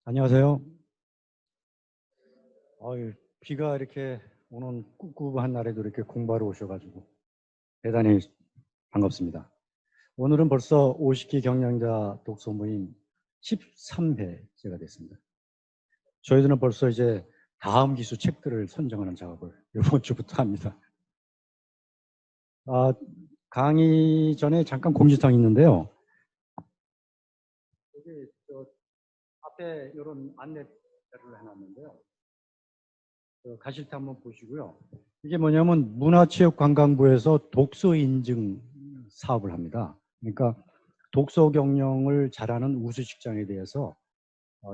안녕하세요. 비가 이렇게 오는 꿉꿉한 날에도 이렇게 공부하러 오셔가지고 대단히 반갑습니다. 오늘은 벌써 50기 경영자 독서 모임 13회째가 됐습니다. 저희들은 벌써 이제 다음 기수 책들을 선정하는 작업을 이번 주부터 합니다. 강의 전에 잠깐 공지사항이 있는데요. 여기 앞에 이런 안내를 해놨는데요. 가실 때 한번 보시고요. 이게 뭐냐면 문화체육관광부에서 독서 인증 사업을 합니다. 그러니까 독서 경영을 잘하는 우수 직장에 대해서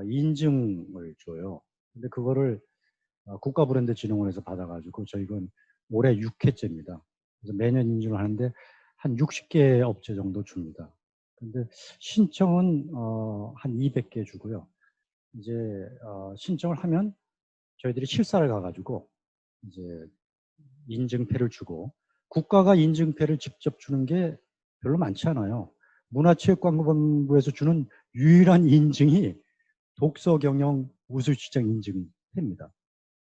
인증을 줘요. 근데 그거를 국가브랜드진흥원에서 받아가지고 저희는 올해 6회째입니다. 그래서 매년 인증을 하는데 한 60개 업체 정도 줍니다. 근데 신청은 한 200개 주고요. 이제 신청을 하면 저희들이 실사를 가가지고 이제 인증패를 주고, 국가가 인증패를 직접 주는 게 별로 많지 않아요. 문화체육관광부에서 주는 유일한 인증이 독서 경영 우수시장 인증패입니다.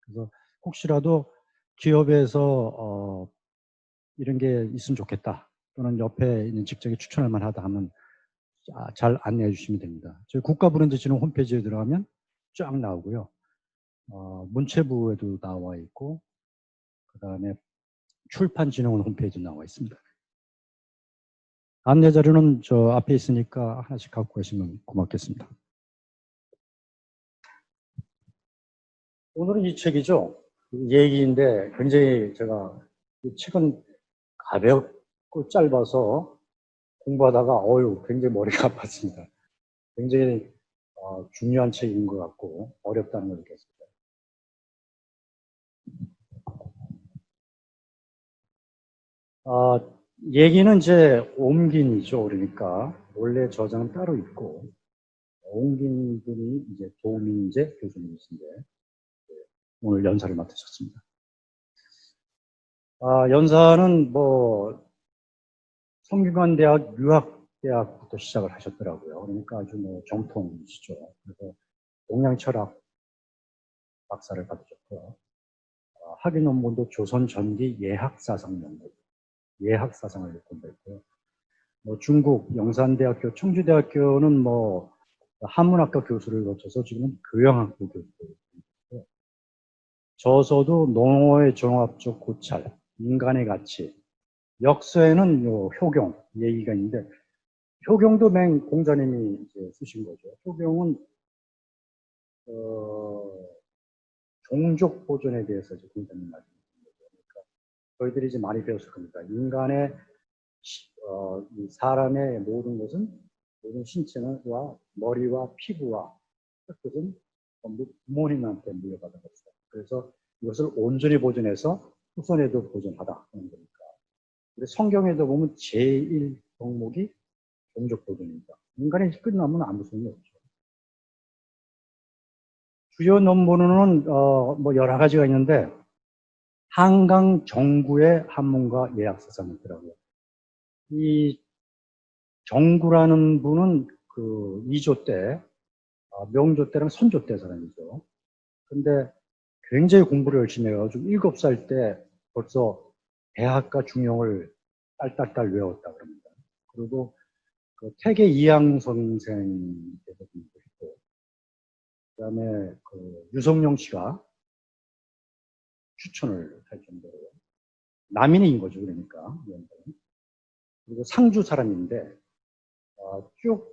그래서 혹시라도 기업에서 이런 게 있으면 좋겠다, 또는 옆에 있는 직장에 추천할 만하다 하면 잘 안내해 주시면 됩니다. 저희 국가브랜드진흥 홈페이지에 들어가면 쫙 나오고요. 문체부에도 나와 있고, 그 다음에 출판진흥원 홈페이지 나와 있습니다. 안내 자료는 저 앞에 있으니까 하나씩 갖고 가시면 고맙겠습니다. 오늘은 이 책이죠. 얘기인데 굉장히 제가 이 책은 가볍고 짧아서 공부하다가 굉장히 머리가 아팠습니다. 굉장히 중요한 책인 것 같고 어렵다는 걸 느꼈습니다. 얘기는 이제 옮긴이죠. 그러니까 원래 저자는 따로 있고 옮긴 분이 이제 조민재 교수님이신데 오늘 연사를 맡으셨습니다. 연사는 성균관대학 유학대학부터 시작을 하셨더라고요. 그러니까 아주 정통이시죠. 그래서 동양철학 박사를 받으셨고요. 학위 논문도 조선전기 예학사상연구, 예학사상을 공부했고요. 중국 영산대학교, 청주대학교는 한문학과 교수를 거쳐서 지금은 교양학부 교수를. 저서도 농어의 종합적 고찰, 인간의 가치, 역서에는 효경 얘기가 있는데, 효경도 공자님이 이제 쓰신 거죠. 효경은 종족 보존에 대해서 이제 공자님 말씀하신 거죠. 그러니까 저희들이 이제 많이 배웠을 겁니다. 인간의 이 사람의 모든 것은, 모든 신체와 머리와 피부와 흙은 전부 부모님한테 물려받은 것이다. 그래서 이것을 온전히 보존해서 후손에도 보존하다 하는 거니까. 근데 성경에도 보면 제1 덕목이 종족 보존입니다. 인간이 끝나면 아무 소용이 없죠. 주요 논문은 여러 가지가 있는데 한강 정구의 한문과 예학사상이 있더라고요. 이 정구라는 분은 그 2조 때, 명조 때랑 선조 때 사람이죠. 근데 굉장히 공부를 열심히 해가지고 7살 때 벌써 대학가 중용을 딸딸딸 외웠다 그럽니다. 그리고 그 태계 이양 선생께서 공부했고, 그 다음에 그 유성룡 씨가 추천을 할 정도로 남인인 거죠. 그러니까. 그리고 상주 사람인데 쭉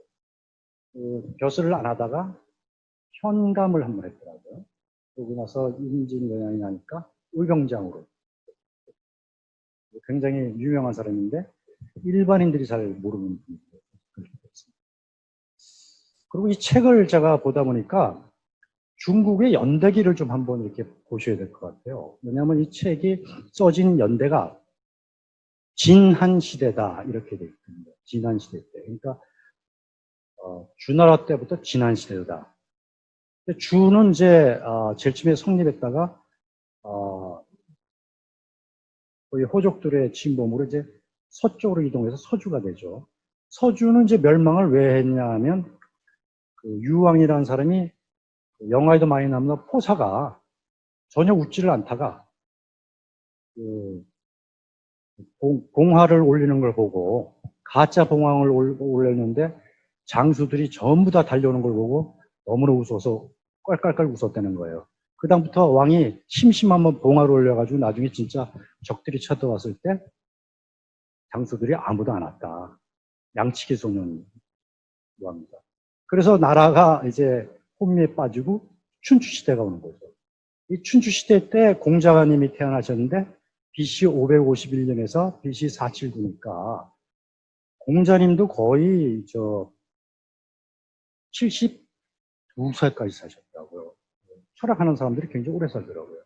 벼슬을 안 하다가 현감을 한번 했더라고요. 그러고 나서 인진영향이 나니까 의병장으로. 굉장히 유명한 사람인데 일반인들이 잘 모르는 분이었습니다. 그리고 이 책을 제가 보다 보니까 중국의 연대기를 좀 한번 이렇게 보셔야 될 것 같아요. 왜냐하면 이 책이 써진 연대가 진한 시대다 이렇게 돼 있거든요. 진한 시대 때. 그러니까 주나라 때부터 진한 시대다. 주는 이제 제일 처음에 성립했다가 거의 호족들의 침범으로 이제 서쪽으로 이동해서 서주가 되죠. 서주는 이제 멸망을 왜 했냐 하면 그 유왕이라는 사람이 영화에도 많이 나오는 포사가 전혀 웃지를 않다가 그 봉화를 올리는 걸 보고 가짜 봉황을 올렸는데 장수들이 전부 다 달려오는 걸 보고 너무나 웃어서 깔깔깔 웃었다는 거예요. 그다음부터 왕이 심심하면 봉화를 올려가지고 나중에 진짜 적들이 쳐들어왔을 때 장수들이 아무도 안 왔다. 양치기 소년 왕이다. 그래서 나라가 이제 혼미에 빠지고 춘추시대가 오는 거죠. 이 춘추시대 때 공자님이 태어나셨는데 BC 551년에서 BC 479니까 공자님도 거의 72살까지 사셨다고요. 철학하는 사람들이 굉장히 오래 살더라고요.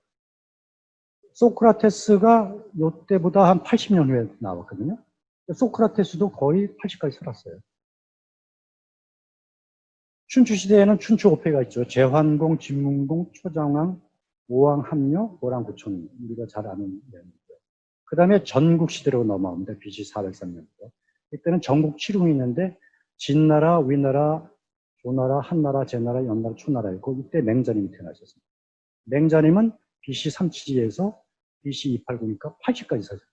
소크라테스가 이때보다 한 80년 후에 나왔거든요. 소크라테스도 거의 80까지 살았어요. 춘추시대에는 춘추오패가 있죠. 제환공, 진문공, 초장왕, 오왕, 함녀, 오랑구천. 우리가 잘 아는 내용이죠. 그 다음에 전국시대로 넘어옵니다. BC 403년도. 이때는 전국 7홍이 있는데 진나라, 위나라, 조나라, 한나라, 제나라, 연나라, 초나라 있고 이때 맹자님이 태어나셨습니다. 맹자님은 BC 372에서 BC 289니까 80까지 사셨어요.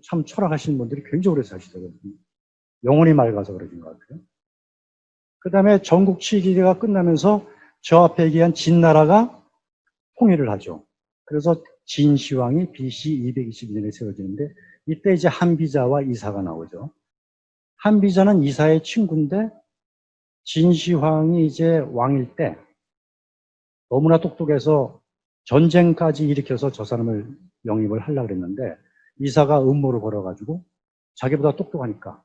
참 철학하시는 분들이 굉장히 오래 사시더라고요. 영혼이 맑아서 그러신 것 같아요. 그 다음에 전국 7기가 끝나면서 저 앞에 얘기한 진나라가 통일을 하죠. 그래서 진시황이 BC 222년에 세워지는데 이때 이제 한비자와 이사가 나오죠. 한비자는 이사의 친구인데 진시황이 이제 왕일 때 너무나 똑똑해서 전쟁까지 일으켜서 저 사람을 영입을 하려고 그랬는데 이사가 음모를 걸어가지고 자기보다 똑똑하니까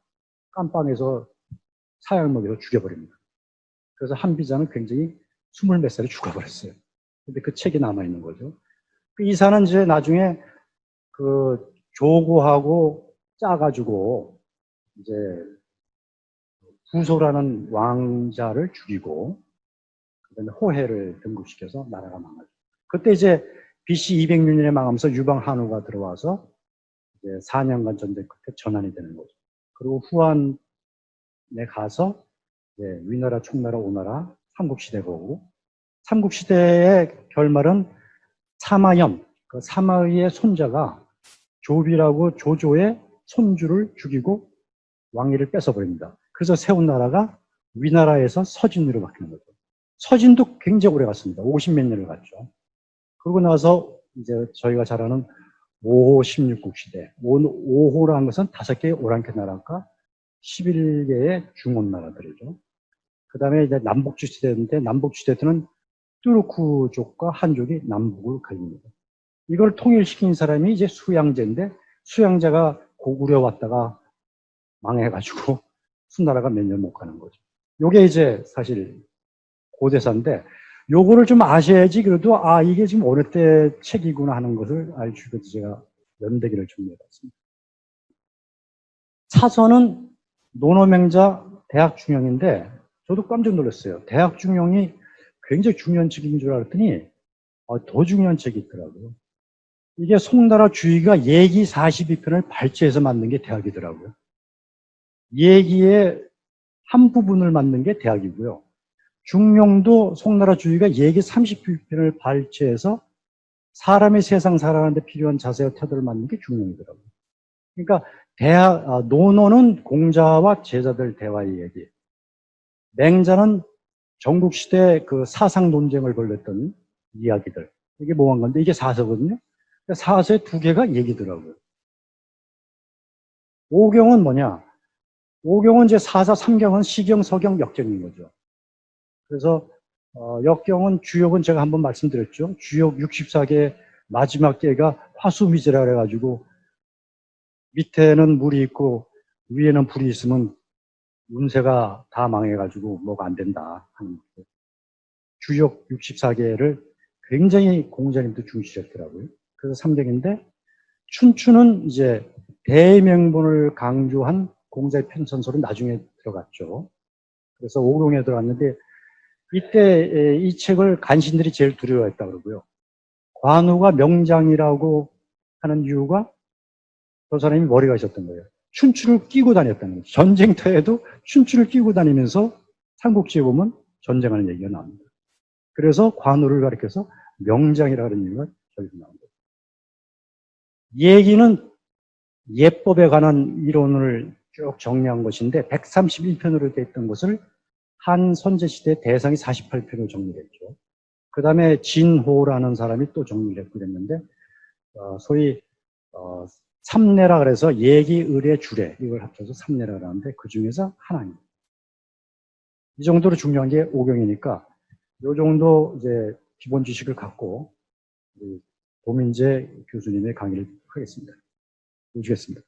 깜빵에서 사약 먹여서 죽여버립니다. 그래서 한비자는 굉장히 20몇 살에 죽어버렸어요. 근데 그 책이 남아있는 거죠. 그 이사는 이제 나중에 그 조고하고 짜가지고 이제 구소라는 왕자를 죽이고 그다음에 호해를 등극시켜서 나라가 망하죠. 그때 이제 BC 206년에 망하면서 유방 한우가 들어와서 이제 4년간 전쟁 끝에 전환이 되는 거죠. 그리고 후한에 가서 이제 위나라, 총나라, 오나라, 삼국시대가 오고 삼국시대의 결말은 사마현, 그 사마의의 손자가 조비라고 조조의 손주를 죽이고 왕위를 뺏어버립니다. 그래서 세운 나라가 위나라에서 서진으로 바뀌는 거죠. 서진도 굉장히 오래 갔습니다. 50몇 년을 갔죠. 그러고 나서 이제 저희가 잘 아는 5호 16국 시대. 5호라는 것은 5개의 오랑캐 나라가 11개의 중원 나라들이죠. 그 다음에 이제 남북주 시대인데 남북주 시대 때는 뚜르크족과 한족이 남북을 갈립니다. 이걸 통일시킨 사람이 이제 수양제인데 수양제가 고구려 왔다가 망해가지고 수나라가 몇 년 못 가는 거죠. 요게 이제 사실 고대사인데 요거를 좀 아셔야지 그래도 아 이게 지금 어느 때 책이구나 하는 것을 알 수 있어서 제가 연대기를 준비해봤습니다. 사서는 논어맹자 대학중형인데 저도 깜짝 놀랐어요. 대학중형이 굉장히 중요한 책인 줄 알았더니 더 중요한 책이 있더라고요. 이게 송나라 주의가 예기 42편을 발췌해서 만든 게 대학이더라고요. 예기의 한 부분을 만든 게 대학이고요. 중용도 송나라 주의가 예기 30편을 발췌해서 사람의 세상 살아가는데 필요한 자세와 태도를 만든 게 중용이더라고요. 그러니까 논어는 공자와 제자들 대화의 얘기. 맹자는 전국시대 그 사상 논쟁을 벌였던 이야기들. 이게 뭐한 건데 이게 사서거든요. 사서의 2개가 얘기더라고요. 오경은 뭐냐? 오경은 이제 사사 3경은 시경, 서경, 역경인 거죠. 그래서 역경은 주역은 제가 한번 말씀드렸죠. 주역 64개 마지막 개가 화수미제라 그래가지고 밑에는 물이 있고 위에는 불이 있으면 운세가 다 망해가지고 뭐가 안 된다 하는 거죠. 주역 64개를 굉장히 공자님도 중시했더라고요. 그래서 3경인데 춘추는 이제 대명분을 강조한 공자의 편선서로 나중에 들어갔죠. 그래서 오경에 들어갔는데 이때 이 책을 간신들이 제일 두려워했다 그러고요. 관우가 명장이라고 하는 이유가 저 사람이 머리가 있었던 거예요. 춘추를 끼고 다녔다는 거죠. 전쟁터에도 춘추를 끼고 다니면서 삼국지에 보면 전쟁하는 얘기가 나옵니다. 그래서 관우를 가리켜서 명장이라는 얘기가 저기서 나옵니다. 이 얘기는 예법에 관한 이론을 쭉 정리한 것인데 131편으로 되어 있던 것을 한 선제시대 대상이 48편으로 정리했죠. 그 다음에 진호라는 사람이 또 정리를 했고 그랬는데 소위 삼례라 그래서 예기, 의례, 주례 이걸 합쳐서 삼례라 그러는데 그 중에서 하나입니다. 이 정도로 중요한 게 오경이니까 이 정도 이제 기본 지식을 갖고 도민재 교수님의 강의를 하겠습니다. 보시겠습니다.